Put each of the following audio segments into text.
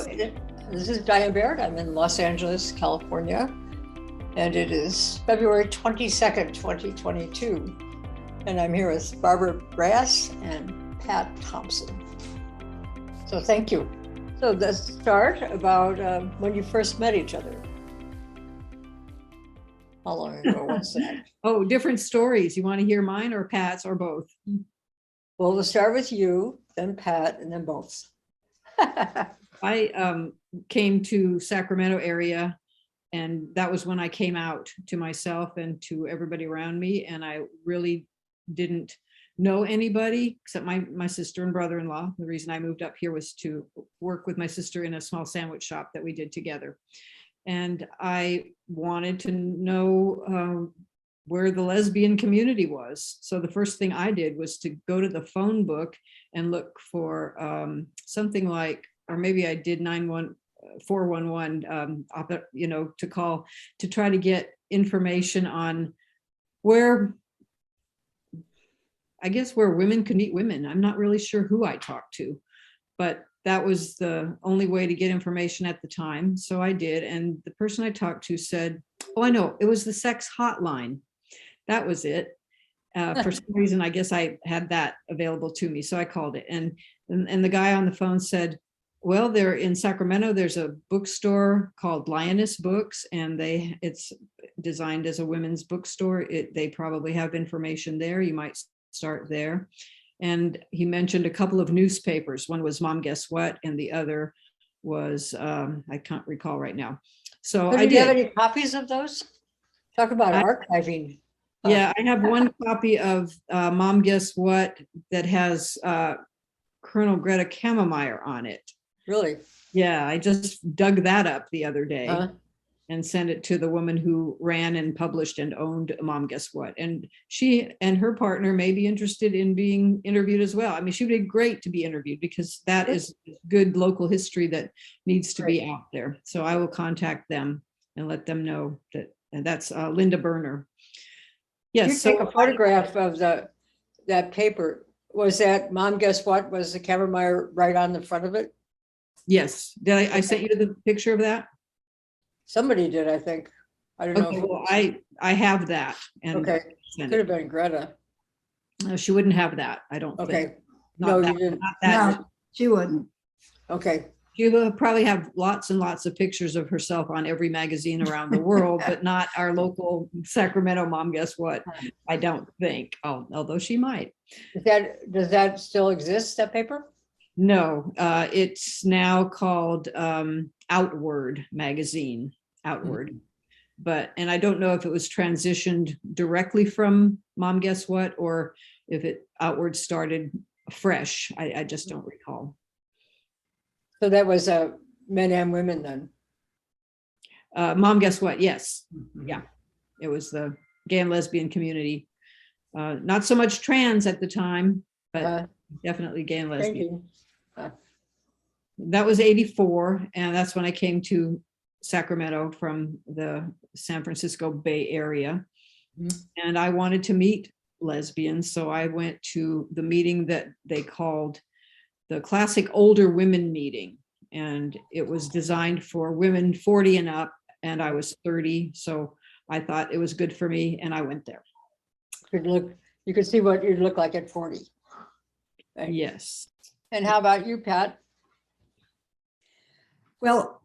Hello, this is Diane Baird. I'm in Los Angeles, California, and it is February 22nd, 2022. And I'm here with Barbara Brass and Pat Thompson. So thank you. So let's start about when you first met each other. How long ago was that? Oh, different stories. You want to hear mine or Pat's or both? Well, we'll start with you, then Pat, and then both. I came to Sacramento area, and that was when I came out to myself and to everybody around me. And I really didn't know anybody except my sister and brother-in-law. The reason I moved up here was to work with my sister in a small sandwich shop that we did together. And I wanted to know where the lesbian community was. So the first thing I did was to go to the phone book and look for something like, or maybe I did 411, to call to try to get information on where women could meet women. I'm not really sure who I talked to, but that was the only way to get information at the time. So I did. And the person I talked to said, oh, I know, it was the sex hotline. That was it. For some reason, I guess I had that available to me. So I called it. And the guy on the phone said, well, they're in Sacramento. There's a bookstore called Lioness Books, and it's designed as a women's bookstore. They probably have information there. You might start there. And he mentioned a couple of newspapers. One was Mom Guess What, and the other was, I can't recall right now. So Did you have any copies of those? Talk about archiving. Yeah, I have one copy of Mom Guess What that has Colonel Greta Kammermeyer on it. Really? Yeah, I just dug that up the other day and sent it to the woman who ran and published and owned Mom Guess What. And she and her partner may be interested in being interviewed as well. I mean, she would be great to be interviewed because that is good local history that needs to be out there. So I will contact them and let them know that, and that's Linda Berner. Yes. You take a photograph of that paper. Was that Mom Guess What? Was the Kammermeyer right on the front of it? Yes. Did I sent you the picture of that? Somebody did, I think. I don't know. Well, I have that. And okay. Could have been Greta. No, she wouldn't have that. I don't think. No, you didn't. No, she wouldn't. Okay. She will probably have lots and lots of pictures of herself on every magazine around the world, but not our local Sacramento Mom Guess What. I don't think, although she might. Does that still exist, that paper? No, it's now called Outward magazine, Outward. And I don't know if it was transitioned directly from Mom Guess What or if Outward started fresh. I just don't recall. So that was men and women then? Mom Guess What? Yes. Yeah. It was the gay and lesbian community. Not so much trans at the time, but definitely gay and lesbian. That was 84. And that's when I came to Sacramento from the San Francisco Bay Area. And I wanted to meet lesbians. So I went to the meeting that they called the classic older women meeting, and it was designed for women 40 and up, and I was 30, so I thought it was good for me, and I went there. You could see what you'd look like at 40. Yes. And how about you, Pat? Well,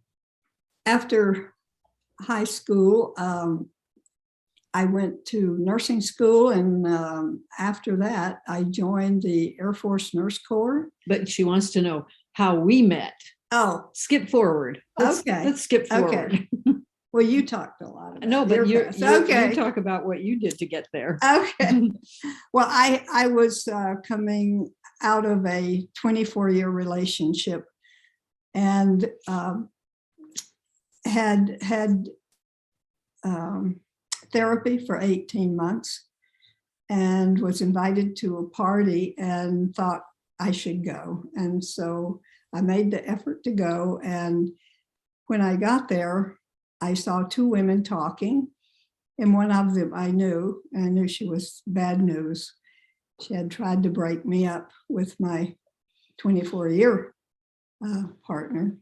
after high school, I went to nursing school, and after that, I joined the Air Force Nurse Corps. But she wants to know how we met. Oh, skip forward. Let's skip forward. Okay. Well, you talked a lot about no, but you talk about what you did to get there. Okay. Well, I was coming out of a 24-year relationship and had therapy for 18 months and was invited to a party and thought I should go. And so I made the effort to go. And when I got there, I saw two women talking, and one of them I knew she was bad news. She had tried to break me up with my 24-year partner.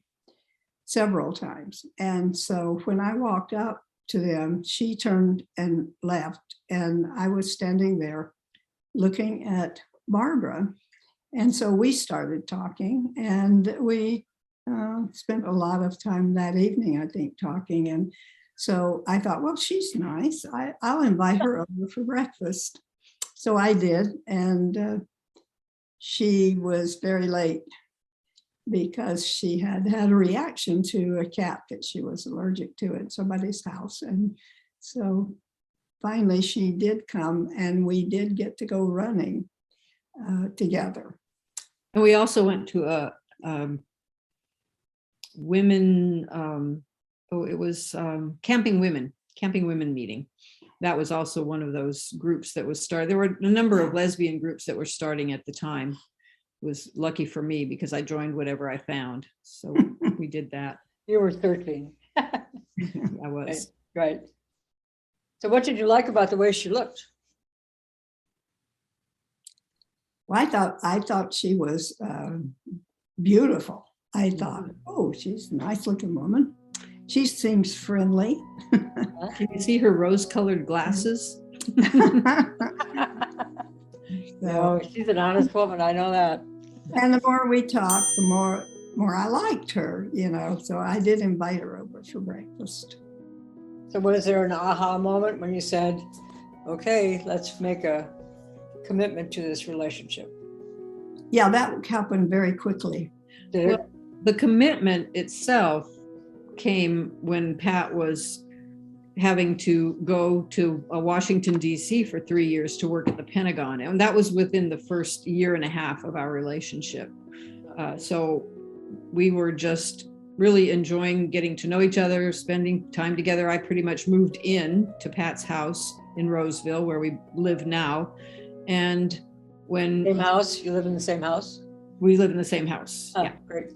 several times. And so when I walked up to them, she turned and left, and I was standing there looking at Barbara. And so we started talking, and we spent a lot of time that evening, I think, talking. And so I thought, well, she's nice. I'll invite her over for breakfast. So I did, and she was very late because she had had a reaction to a cat that she was allergic to at somebody's house. And so finally she did come, and we did get to go running together. And we also went to a women, it was camping women meeting. That was also one of those groups that was started. There were a number of lesbian groups that were starting at the time. It was lucky for me because I joined whatever I found. So we did that. You were 13. I was. Right. So what did you like about the way she looked? Well, I thought she was beautiful. I thought, oh, she's a nice looking woman. She seems friendly. Can you see her rose-colored glasses? No, she's an honest woman. I know that. And the more we talked, the more I liked her, you know. So I did invite her over for breakfast. So was there an aha moment when you said, okay, let's make a commitment to this relationship? Yeah, that happened very quickly. Did it? Well, the commitment itself came when Pat was having to go to Washington, D.C. for 3 years to work at the Pentagon. And that was within the first year and a half of our relationship. So we were just really enjoying getting to know each other, spending time together. I pretty much moved in to Pat's house in Roseville, where we live now. And when Same house? You live in the same house? we live in the same house. Oh, Yeah. great.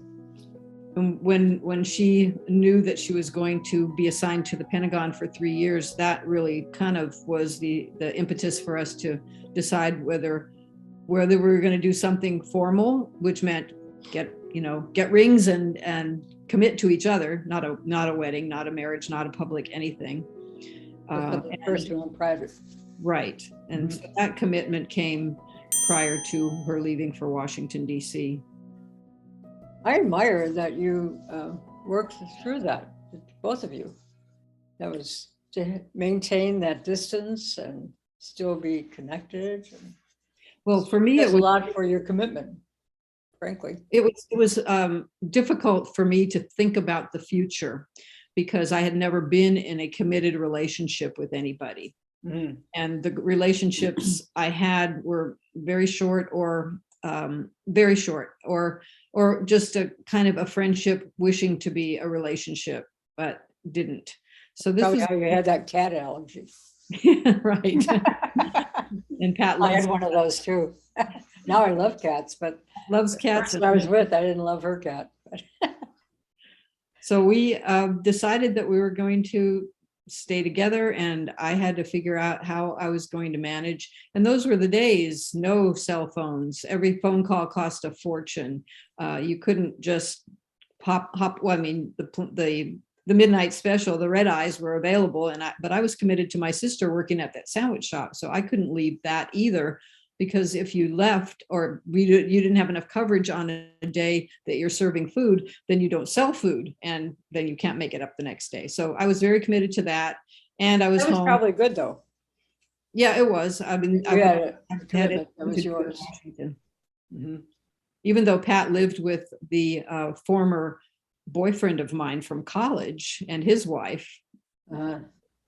And when she knew that she was going to be assigned to the Pentagon for 3 years, that really kind of was the impetus for us to decide whether we were going to do something formal, which meant get rings and commit to each other, not a wedding, not a marriage, not a public anything. Personal and private. Right. And so that commitment came prior to her leaving for Washington, D.C. I admire that you worked through that, both of you. That was to maintain that distance and still be connected. Well, for me, That's it was a lot for your commitment, frankly. It was difficult for me to think about the future because I had never been in a committed relationship with anybody. Mm-hmm. And the relationships I had were very short or very short or just a kind of a friendship wishing to be a relationship, but didn't. So this Probably was how you had that cat allergy. right. And Pat I had one of those too. Now I love cats, but loves the cats. person I was with, I didn't love her cat. So we decided that we were going to stay together, and I had to figure out how I was going to manage. And those were the days, no cell phones. Every phone call cost a fortune. You couldn't just hop. Well, I mean, the midnight special, the red eyes were available, but I was committed to my sister working at that sandwich shop, so I couldn't leave that either. Because if you left or you didn't have enough coverage on a day that you're serving food, then you don't sell food, and then you can't make it up the next day. So I was very committed to that, and I was That was home. probably good though. Yeah, it was. I mean, You had a had commitment it that was to yours. Washington. Mm-hmm. Even though Pat lived with the former boyfriend of mine from college and his wife.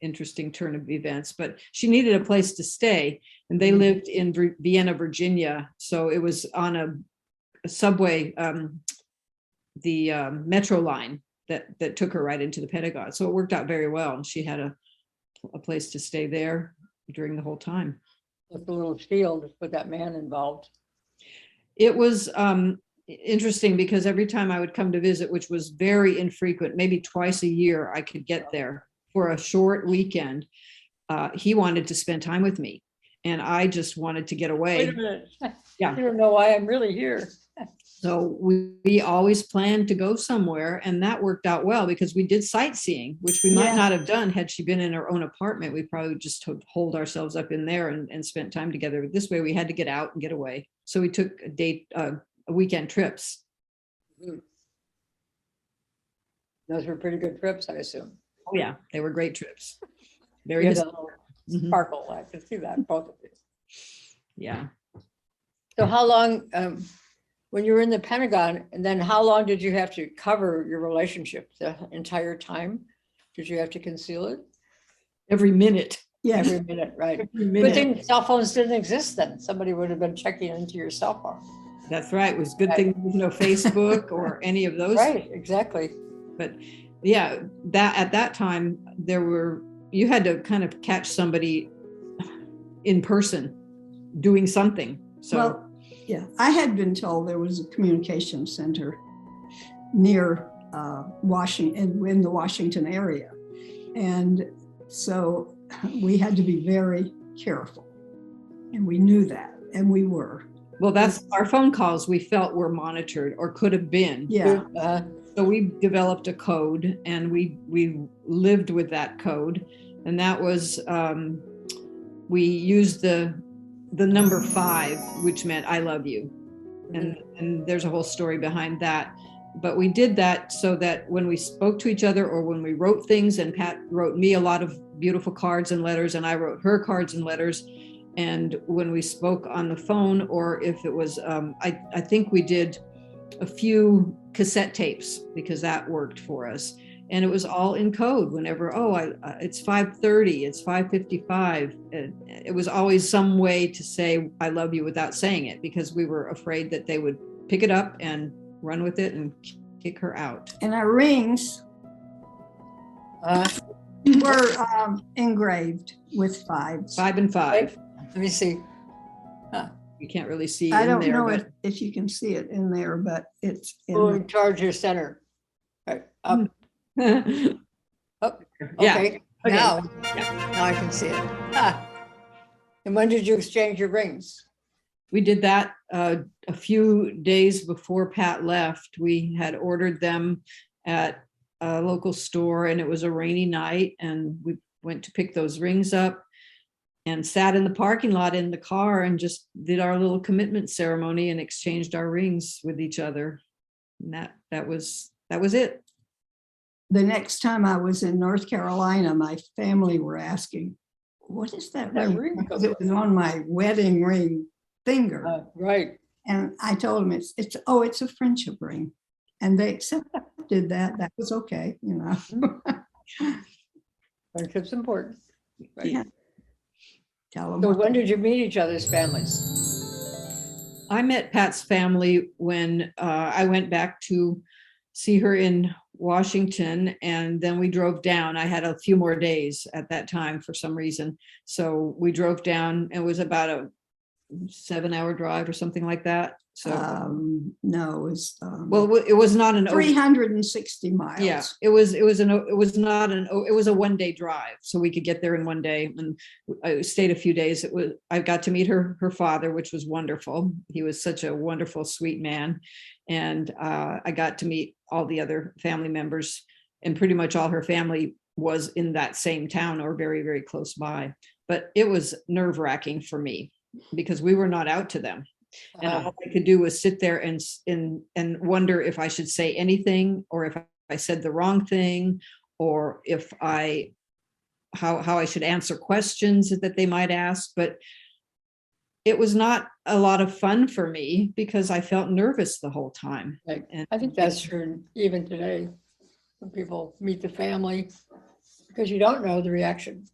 Interesting turn of events, but she needed a place to stay, and they lived in Vienna, Virginia. So it was on a subway, the metro line that took her right into the Pentagon. So it worked out very well, and she had a place to stay there during the whole time. With a little shield with that man involved. It was interesting because every time I would come to visit, which was very infrequent, maybe twice a year, I could get there for a short weekend. He wanted to spend time with me, and I just wanted to get away. Wait a minute. Yeah. You don't know why I'm really here. So we always planned to go somewhere, and that worked out well because we did sightseeing, which we might Yeah. not have done had she been in her own apartment. We probably just holed ourselves up in there and spent time together. This way we had to get out and get away. So we took a weekend trips. Those were pretty good trips, I assume. Oh yeah, they were great trips. Very You had his- a little Mhm. sparkle. I can see that, both of you. Yeah. So how long, when you were in the Pentagon, and then how long did you have to cover your relationship? The entire time? Did you have to conceal it? Every minute. Yes, Every minute, right? Every Good minute. thing cell phones didn't exist then. Somebody would have been checking into your cell phone. That's right. It was a good thing there was no Facebook or any of those. Right, exactly. But yeah, that at that time you had to kind of catch somebody in person doing something. So well, yeah, I had been told there was a communication center near Washington, in the Washington area. And so we had to be very careful. And we knew that, and we were. well, that's our phone calls we felt were monitored or could have been. Yeah, So we developed a code, and we lived with that code, and that was we used the number 5, which meant I love you, and there's a whole story behind that. But we did that so that when we spoke to each other or when we wrote things, and Pat wrote me a lot of beautiful cards and letters, and I wrote her cards and letters. And when we spoke on the phone, or if it was, I think we did a few cassette tapes because that worked for us. And it was all in code whenever, it's 5:30, it's 5:55. It was always some way to say, I love you without saying it, because we were afraid that they would pick it up and run with it and kick her out. and our rings were engraved with 5s. 5 and 5. Let me see. You can't really see I in don't there, know but if you can see it in there, but it's Who in in charge your center? Right, up, yeah. up. Yeah. Okay, Okay. now I can see it. Ah. And when did you exchange your rings? We did that a few days before Pat left. We had ordered them at a local store, and it was a rainy night, and we went to pick those rings up and sat in the parking lot in the car and just did our little commitment ceremony and exchanged our rings with each other. And that was it. the next time I was in North Carolina, my family were asking, what is that That ring? ring Because it was on my wedding ring finger. Right. And I told them it's a friendship ring. And they accepted that. That was okay, you know. Friendship's important. Right. Yeah. Tell them. So when did you meet each other's families? I met Pat's family when I went back to see her in Washington, and then we drove down. I had a few more days at that time for some reason. So we drove down. It was about a 7-hour drive or something like that. So, no, it was well, it was not an 360 miles. Yeah, it was a one-day drive, so we could get there in one day. And I stayed a few days. I got to meet her father, which was wonderful. He was such a wonderful, sweet man. And I got to meet all the other family members, and pretty much all her family was in that same town or very, very close by. But it was nerve-wracking for me because we were not out to them. And all I could do was sit there and wonder if I should say anything, or if I said the wrong thing, or if how I should answer questions that they might ask. But it was not a lot of fun for me because I felt nervous the whole time. Right. And I think that's true even today, when people meet the family, because you don't know the reaction.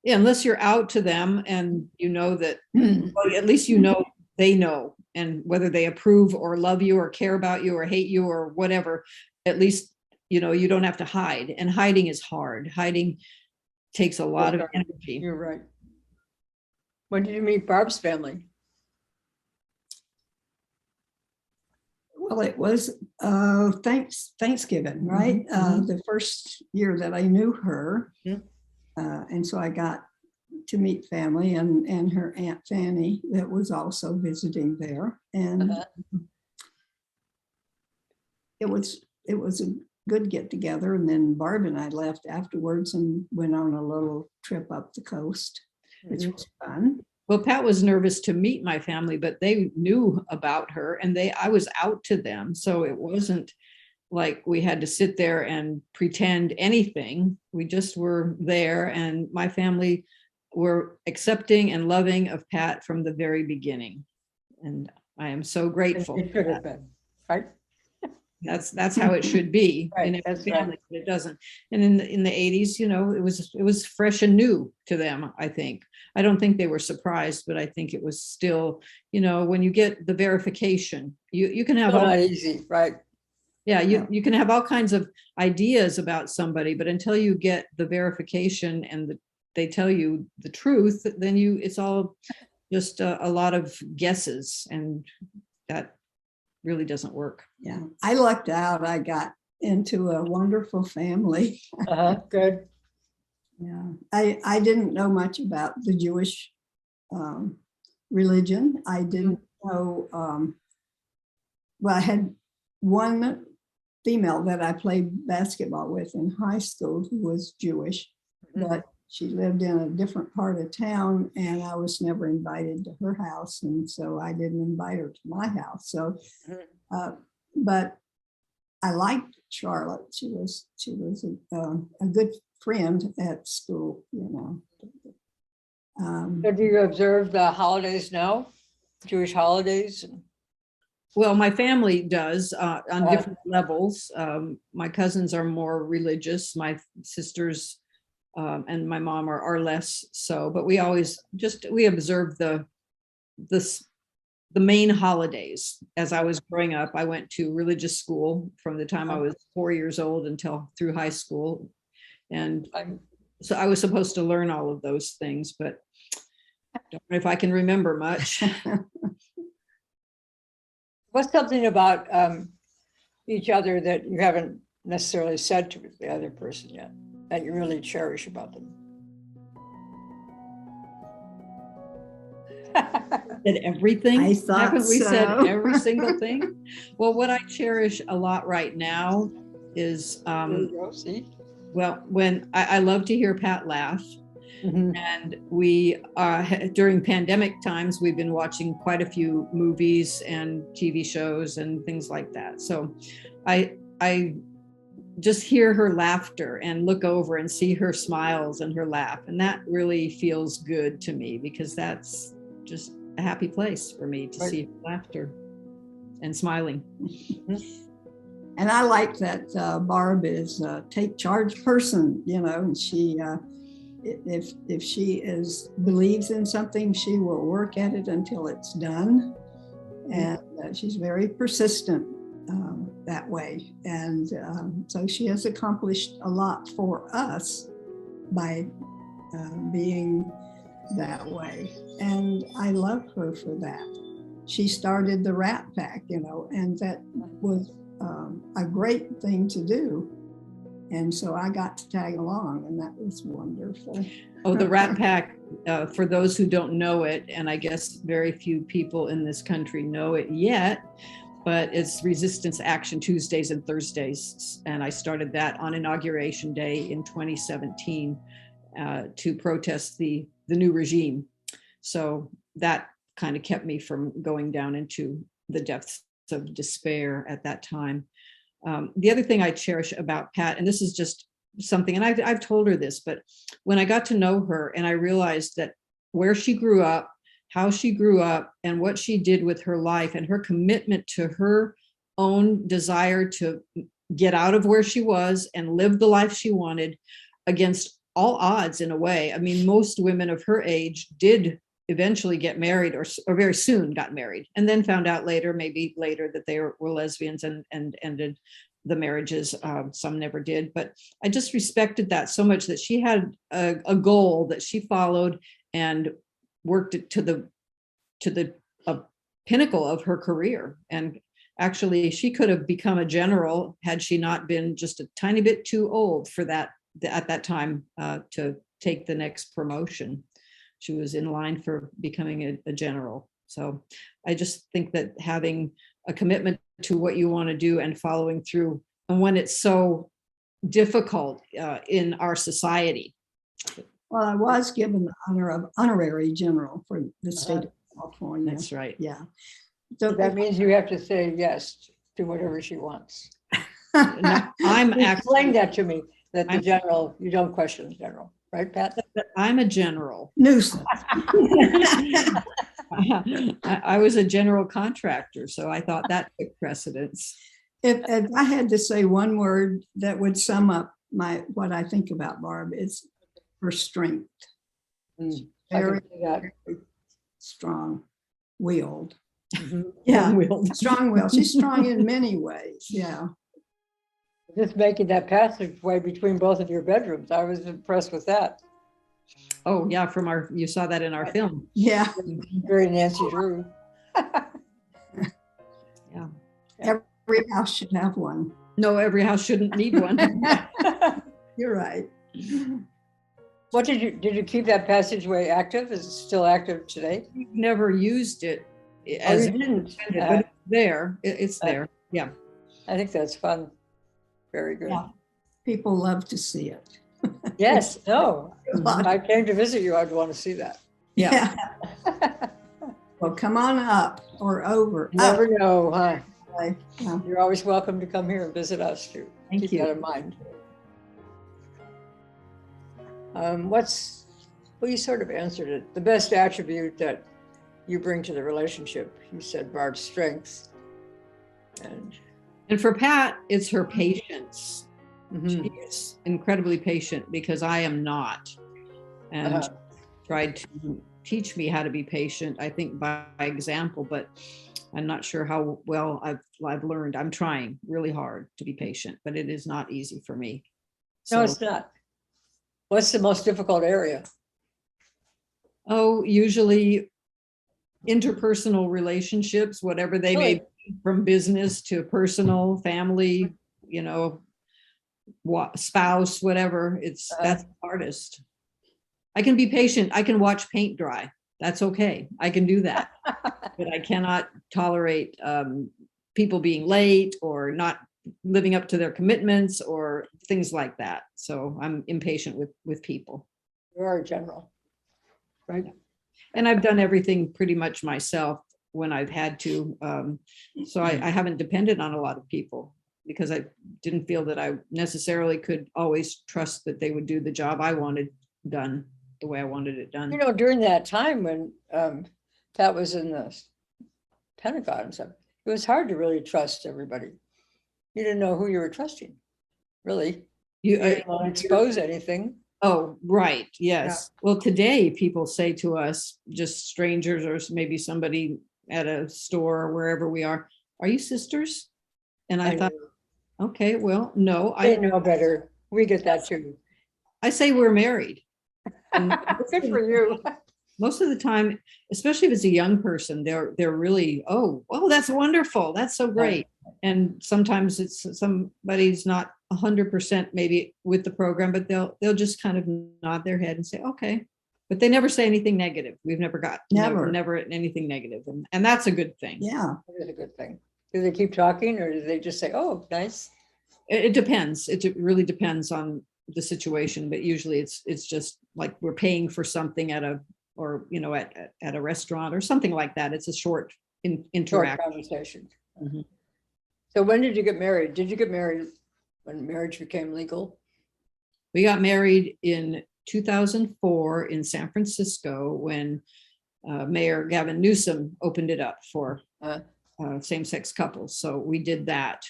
yeah, unless you're out to them and you know that, well, at least you know they know, and whether they approve or love you or care about you or hate you or whatever, at least you know you don't have to hide. And hiding is hard. Hiding takes a lot of energy. You're right. When did you meet Barb's family? Well, it was Thanksgiving, right? Mhm. The first year that I knew her. Mhm. And so I got to meet family and her Aunt Fanny that was also visiting there. And Uh-huh. it was a good get together. And then Barb and I left afterwards and went on a little trip up the coast, which was fun. Well, Pat was nervous to meet my family, but they knew about her and I was out to them. So it wasn't like we had to sit there and pretend anything. We just were there, and my family were accepting and loving of Pat from the very beginning. And I am so grateful. It could have been, right? That's how it should be Right, in every that's right. family, but it doesn't. And in the 80s, it was fresh and new to them, I think. I don't think they were surprised, but I think it was still, when you get the verification, you can have Still all, not easy, right? yeah, you can have all kinds of ideas about somebody, but until you get the verification and they tell you the truth, then it's all just a lot of guesses, and that really doesn't work. Yeah, I lucked out. I got into a wonderful family. Good. Yeah, I didn't know much about the Jewish religion. I didn't know, well, I had one female that I played basketball with in high school who was Jewish, but she lived in a different part of town and I was never invited to her house. And so I didn't invite her to my house. So, but I liked Charlotte. She was a good friend at school, So do you observe the holidays now? Jewish holidays? Well, my family does on different levels. My cousins are more religious. My sisters and my mom are less so, but we observe the main holidays. As I was growing up, I went to religious school from the time I was 4 years old until through high school. And so I was supposed to learn all of those things, but I don't know if I can remember much. What's something about each other that you haven't necessarily said to the other person yet that you really cherish about them? Said everything. I thought Haven't we said so. every single thing? Well, what I cherish a lot right now is well, when I love to hear Pat laugh. And we during pandemic times, we've been watching quite a few movies and TV shows and things like that. So I just hear her laughter and look over and see her smiles and her laugh. And that really feels good to me, because that's just a happy place for me to see laughter and smiling. And I like that Barb is a take charge person, and she, if she believes in something, she will work at it until it's done. And she's very persistent that way. And so she has accomplished a lot for us by being that way. And I love her for that. She started the Rat Pack, and that was a great thing to do. And so I got to tag along, and that was wonderful. Oh, the Rat Pack, for those who don't know it, and I guess very few people in this country know it yet, but it's Resistance Action Tuesdays and Thursdays. And I started that on Inauguration Day in 2017 to protest the new regime. So that kind of kept me from going down into the depths of despair at that time. The other thing I cherish about Pat, and this is just something, and I've told her this, but when I got to know her and I realized that where she grew up, how she grew up, and what she did with her life and her commitment to her own desire to get out of where she was and live the life she wanted against all odds, in a way. I mean, most women of her age did eventually get married, or very soon got married, and then found out maybe later that they were lesbians and ended the marriages. Some never did, but I just respected that so much, that she had a goal that she followed and worked it to the pinnacle of her career. And actually, she could have become a general had she not been just a tiny bit too old for that at that time to take the next promotion. She was in line for becoming a general. So I just think that having a commitment to what you want to do and following through. And when it's so difficult in our society. Well, I was given the honor of honorary general for the state of California. That's right. Yeah. So That means you have to say yes to whatever she wants. No, I'm Explain actually, that to me, that the I'm- general, you don't question the general, right, Pat? I'm a general. nuisance. I was a general contractor, so I thought that took precedence. If I had to say one word that would sum up what I think about Barb, it's her strength. Mm, I can Very, see that. very strong-willed. Mhm. Yeah, Willed. strong-willed. She's strong in many ways. Yeah. Just making that passageway between both of your bedrooms, I was impressed with that. Oh, yeah, you saw that in our film. Yeah. Very Nancy Drew. Yeah. Every house should have one. No, every house shouldn't need one. You're right. What did you keep that passageway active? Is it still active today? We've never used it Oh, as you didn't? intended, but it's there. It's there. Yeah. I think that's fun. Very good. Yeah. People love to see it. Yes, no. A lot. If I came to visit you, I'd want to see that. Yeah. Well, come on up or over. You never know, huh? Up. Yeah. You're always welcome to come here and visit us too. Thank Keep you. that in mind. Well, you sort of answered it. The best attribute that you bring to the relationship, you said Barb's strength. And for Pat, it's her patience. Mhm. She is incredibly patient because I am not. And Uh-huh. tried to teach me how to be patient, I think by example, but I'm not sure how well I've learned. I'm trying really hard to be patient, but it is not easy for me. No, So, it's not. What's the most difficult area? usually interpersonal relationships, whatever they may Really? be, from business to personal, family, spouse, whatever. That's the hardest. I can be patient. I can watch paint dry. That's okay. I can do that. But I cannot tolerate people being late or not living up to their commitments or things like that. So I'm impatient with people. You are a general, right? And I've done everything pretty much myself when I've had to. So I haven't depended on a lot of people because I didn't feel that I necessarily could always trust that they would do the job I wanted done the way I wanted it done. During that time when Pat was in the Pentagon and stuff, it was hard to really trust everybody. You didn't know who you were trusting, really. You didn't want to expose anything. Oh, right. Yes. Well, today people say to us, just strangers or maybe somebody at a store or wherever we are you sisters? And I thought, okay, well, no, I didn't know better. We get that too. I say we're married. And Good for you. most of the time, especially if it's a young person, they're really, oh, that's wonderful. That's so great. And sometimes it's somebody's not 100% maybe with the program, but they'll just kind of nod their head and say, okay. But they never say anything negative. We've never got never anything negative. And that's a good thing. Yeah. That is a good thing. Do they keep talking or do they just say, oh, nice? It depends. It really depends on the situation, but usually it's just like we're paying for something at a restaurant or something like that. It's a short Short interaction. conversation. Mhm. So when did you get married? Did you get married when marriage became legal? We got married in 2004 in San Francisco when Mayor Gavin Newsom opened it up for same-sex couples. So we did that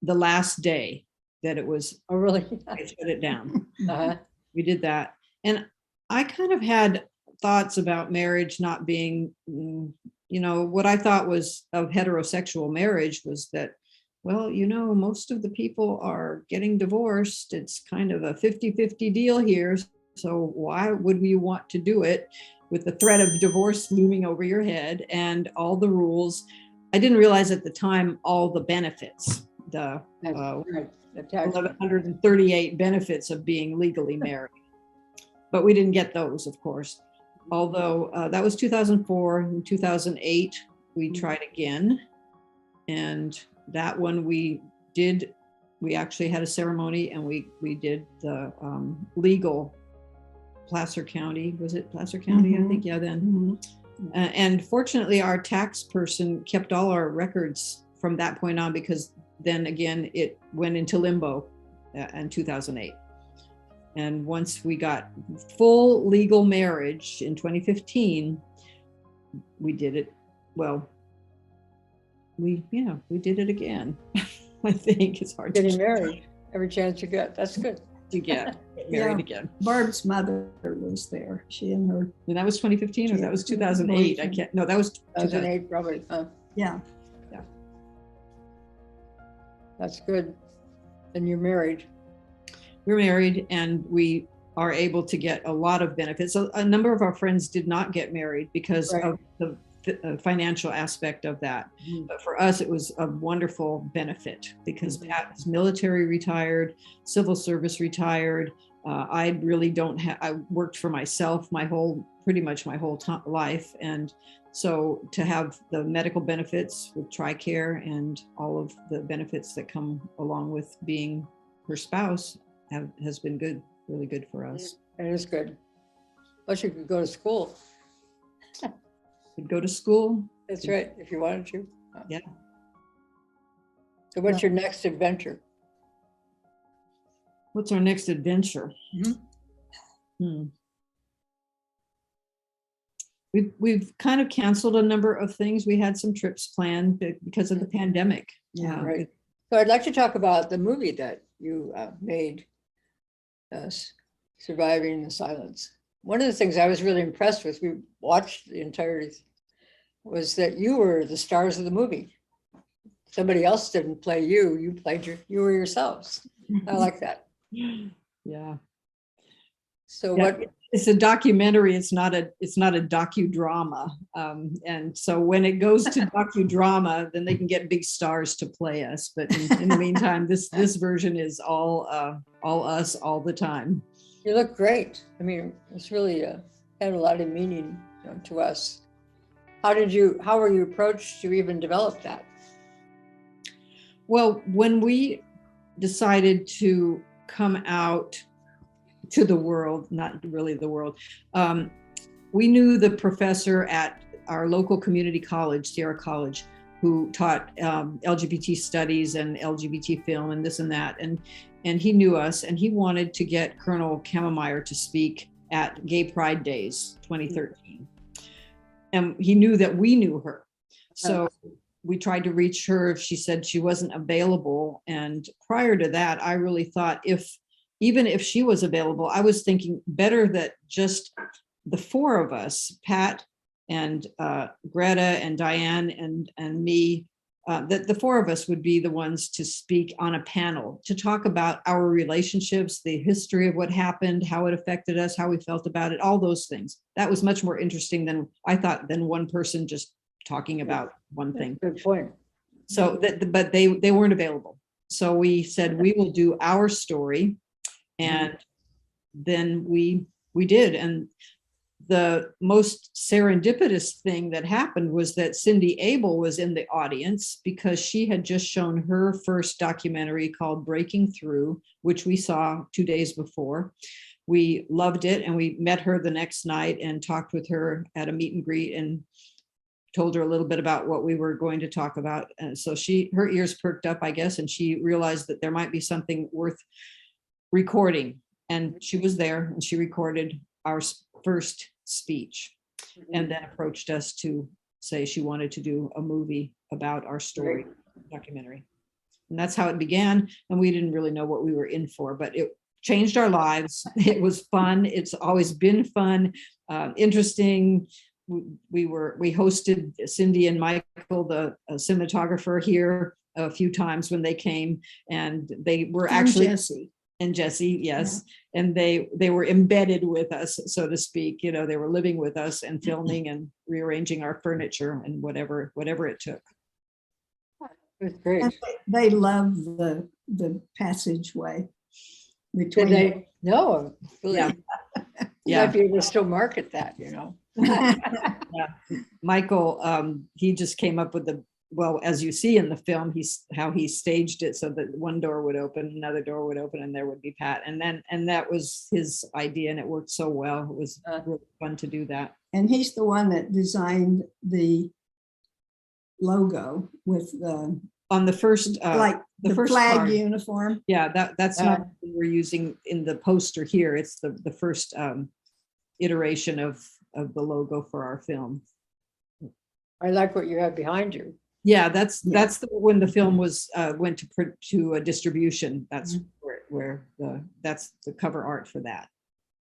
the last day that it was. Oh, really? I shut it down. Uh-huh. We did that. And I kind of had thoughts about marriage not being, what I thought was of heterosexual marriage was that, well, most of the people are getting divorced. It's kind of a 50-50 deal here. So why would we want to do it with the threat of divorce looming over your head and all the rules? I didn't realize at the time all the benefits, the 1,138 benefits of being legally married. But we didn't get those, of course. Although that was 2004. In 2008, we tried again. And that one we actually had a ceremony, and we did the legal Placer County. Was it Placer County? I think, yeah, then. Mhm. And fortunately, our tax person kept all our records from that point on, because then again, it went into limbo in 2008. And once we got full legal marriage in 2015, we did it. Well, we did it again. I think it's hard Getting married every chance you get. That's good. to get married Yeah. again. Barb's mother was there. She and her, And that was 2015, or that was 2008. I can't. No, that was 2008 probably. yeah. That's good. And you're married. We're married, and we are able to get a lot of benefits. A number of our friends did not get married because Right. of the financial aspect of that. Mhm. But for us, it was a wonderful benefit because Mhm. Pat was military retired, civil service retired. I really don't have, I worked for myself pretty much my whole life. And so to have the medical benefits with TRICARE and all of the benefits that come along with being her spouse has been good, really good for us. It is good. Plus you could go to school. Could go to school. That's right, if you wanted to. Yeah. So what's your next adventure? What's our next adventure? Mhm. We've kind of canceled a number of things. We had some trips planned because of the pandemic. Yeah. Right. So I'd like to talk about the movie that you made, Surviving the Silence. One of the things I was really impressed with, we watched the entirety, was that you were the stars of the movie. Somebody else didn't play you, you were yourselves. I like that. Yeah. So Yeah, what, it's a documentary. It's not a docudrama. And so when it goes to docudrama, then they can get big stars to play us. But in the meantime, this version is all us all the time. you look great. I mean, it's really had a lot of meaning, to us. How were you approached to even develop that? Well, when we decided to come out to the world, not really the world, we knew the professor at our local community college, Sierra College, who taught LGBT studies and LGBT film and this and that. And he knew us, and he wanted to get Colonel Kammermeyer to speak at Gay Pride Days 2013. And he knew that we knew her. So we tried to reach her. She said she wasn't available. And prior to that, I really thought even if she was available, I was thinking better that just the four of us, Pat and Greta and Diane and me, that the four of us would be the ones to speak on a panel to talk about our relationships, the history of what happened, how it affected us, how we felt about it, all those things. That was much more interesting than one person just talking about one thing. Good point. So but they weren't available. So we said we will do our story, and then we did. And the most serendipitous thing that happened was that Cindy Abel was in the audience because she had just shown her first documentary called Breaking Through, which we saw 2 days before. We loved it, and we met her the next night and talked with her at a meet and greet and told her a little bit about what we were going to talk about. And so her ears perked up, I guess, and she realized that there might be something worth recording. And she was there, and she recorded our first speech, and then approached us to say she wanted to do a movie about our story, documentary. And that's how it began. And we didn't really know what we were in for, but it changed our lives. It was fun. It's always been fun, interesting. We hosted Cindy and Michael, the cinematographer, here a few times when they came, and they were actually Jesse, yes. Yeah. And they were embedded with us, so to speak. They were living with us and filming and rearranging our furniture and whatever it took. It was great. And they love the passageway between. Did they? No, really. Yeah. You might be able to still market that, Yeah. Michael, he just came up with well, as you see in the film, how he staged it so that one door would open, another door would open, and there would be Pat. And that was his idea, and it worked so well. It was really fun to do that. And he's the one that designed the logo with the On the first, like the first flag card. uniform. Yeah, that's not what we're using in the poster here. It's the first iteration of the logo for our film. I like what you have behind you. Yeah, that's when the film was went to a distribution. That's where that's the cover art for that.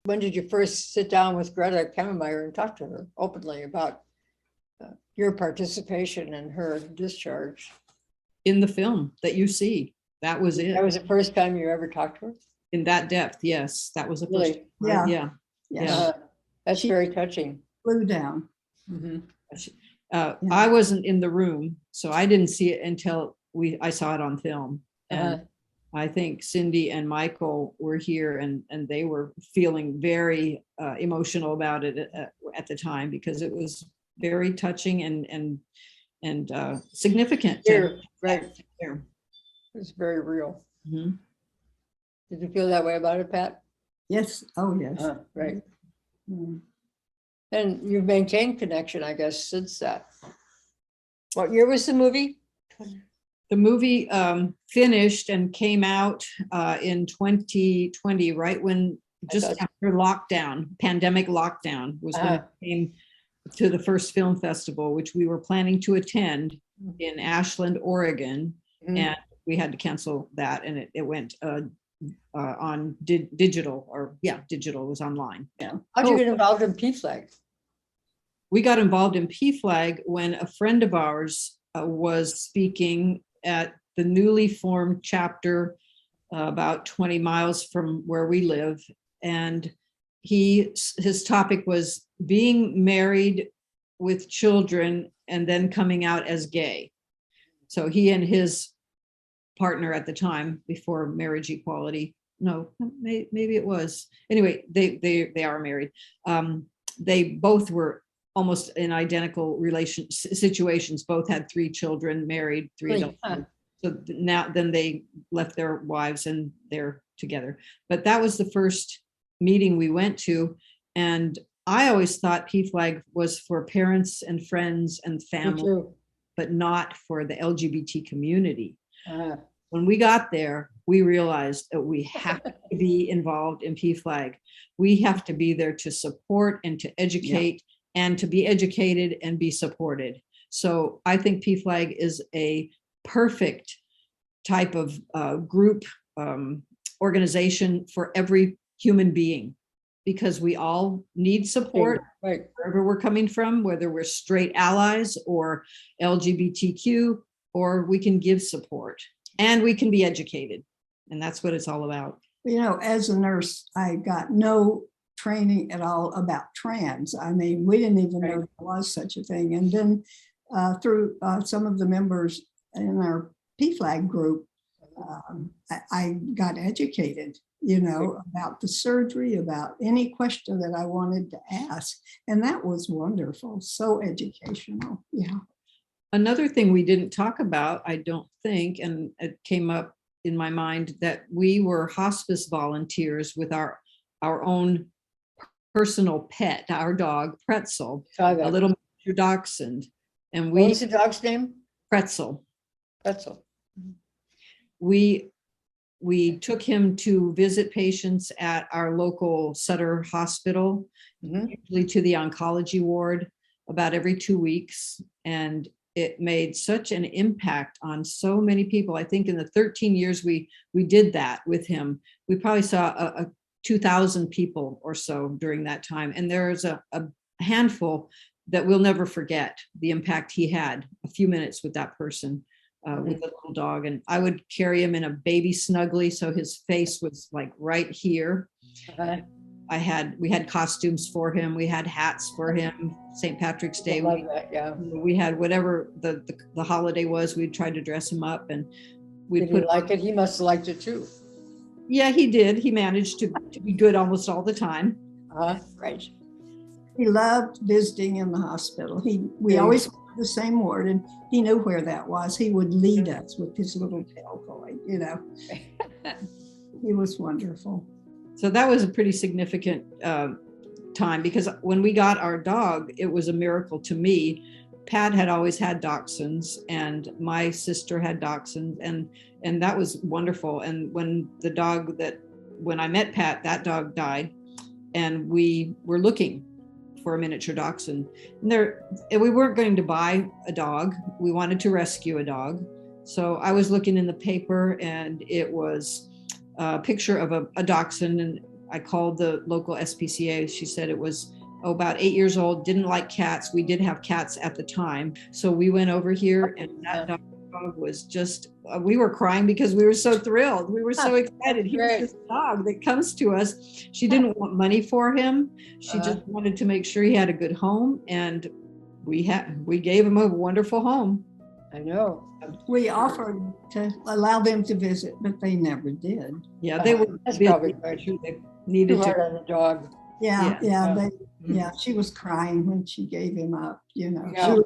When did you first sit down with Greta Kemmemeyer and talk to her openly about your participation in her discharge? In the film that you see, that was it. That was the first time you ever talked to her? In that depth, yes, that was the Really? first. Right? Yeah. Yes. That's very touching. Flew down. Mhm. I wasn't in the room, so I didn't see it until I saw it on film. And I think Cindy and Michael were here, and they were feeling very emotional about it at the time, because it was very touching and significant. Right. Here. It's very real. Mm-hmm. Did you feel that way about it, Pat? Yes. Oh, yes. Right. Mm. And you've maintained connection, I guess, since that. What year was the movie? The movie finished and came out in 2020, right when just after lockdown, pandemic lockdown was when it came to the first film festival, which we were planning to attend in Ashland, Oregon, and we had to cancel that, and it went on digital, digital was online. Yeah. How'd you get involved in PFLAG? We got involved in PFLAG when a friend of ours was speaking at the newly formed chapter about 20 miles from where we live, and his topic was being married with children and then coming out as gay. So he and his partner at the time, before marriage equality, no, maybe it was, anyway, they are married. They both were almost in identical situations. Both had 3 children, married, 3 adults. So then they left their wives and they're together. But that was the first meeting we went to, and I always thought PFLAG was for parents and friends and family, but not for the LGBT community. When we got there, we realized that we have to be involved in PFLAG. We have to be there to support and to educate, and to be educated and be supported. So I think PFLAG is a perfect type of group organization for every human being, because we all need support wherever we're coming from, whether we're straight allies or LGBTQ, or we can give support and we can be educated. And that's what it's all about. You know, as a nurse, I got no training at all about trans. I mean, we didn't even know there was such a thing. And then through some of the members in our PFLAG group, I got educated, you know, about the surgery, about any question that I wanted to ask. And that was wonderful. So educational. Yeah. Another thing we didn't talk about, I don't think, and it came up in my mind, that we were hospice volunteers with our own personal pet, our dog Pretzel, a little dachshund. And what was the dog's name? Pretzel. Pretzel. We took him to visit patients at our local Sutter hospital, usually to the oncology ward, about every 2 weeks. And it made such an impact on so many people. I think in the 13 years we did that with him, we probably saw a 2,000 people or so during that time. And there's a handful that we'll never forget the impact he had, a few minutes with that person, with a little dog. And I would carry him in a baby snuggly, so his face was like right here. We had costumes for him. We had hats for him. St. Patrick's Day. We had whatever the holiday was. We tried to dress him up, and we did he like it? He must have liked it too. Yeah, he did. He managed to be good almost all the time. Right. He loved visiting in the hospital. We always wanted the same ward, and he knew where that was. He would lead us with his little tail going, you know. He was wonderful. So that was a pretty significant time, because when we got our dog, it was a miracle to me. Pat had always had dachshunds, and my sister had dachshunds, and that was wonderful. And when I met Pat, that dog died, and we were looking for a miniature dachshund. And we weren't going to buy a dog. We wanted to rescue a dog. So I was looking in the paper, and it was a picture of a dachshund, and I called the local SPCA. She said it was about 8 years old, didn't like cats. We did have cats at the time. So we went over here, and that dog was just, we were crying because we were so thrilled. We were so excited. Here's this dog that comes to us. She didn't want money for him. She just wanted to make sure he had a good home. And we gave him a wonderful home. I know. We offered to allow them to visit, but they never did. Yeah, they were. That's probably right. They needed Too hard on the dog. Yeah, she was crying when she gave him up, you know. Yeah.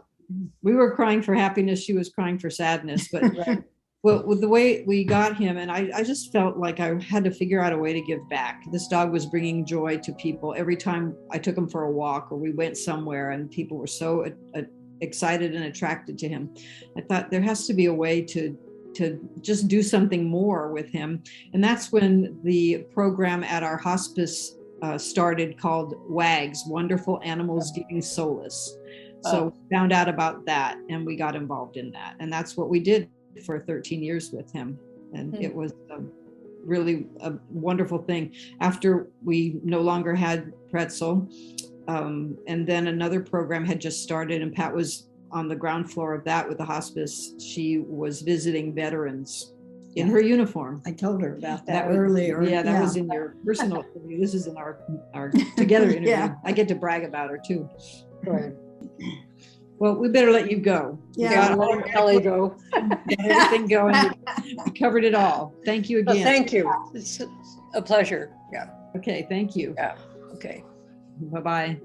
We were crying for happiness. She was crying for sadness. But Right. well, with the way we got him, and I just felt like I had to figure out a way to give back. This dog was bringing joy to people. Every time I took him for a walk or we went somewhere, and people were so excited and attracted to him, I thought there has to be a way to just do something more with him. And that's when the program at our hospice started, called WAGS, Wonderful Animals Giving Solace. So we found out about that, and we got involved in that. And that's what we did for 13 years with him. And it was really a wonderful thing. After we no longer had Pretzel, and then another program had just started, and Pat was on the ground floor of that with the hospice. She was visiting veterans in her uniform. I told her about that earlier. Yeah, that was in your personal interview. This is in our together interview. Yeah. I get to brag about her too. Right. Well, we better let you go. Yeah. Let Kelly go. We got everything going. We covered it all. Thank you Well, again. thank you. It's a pleasure. Yeah. Okay, thank you. Yeah. Okay. Bye-bye.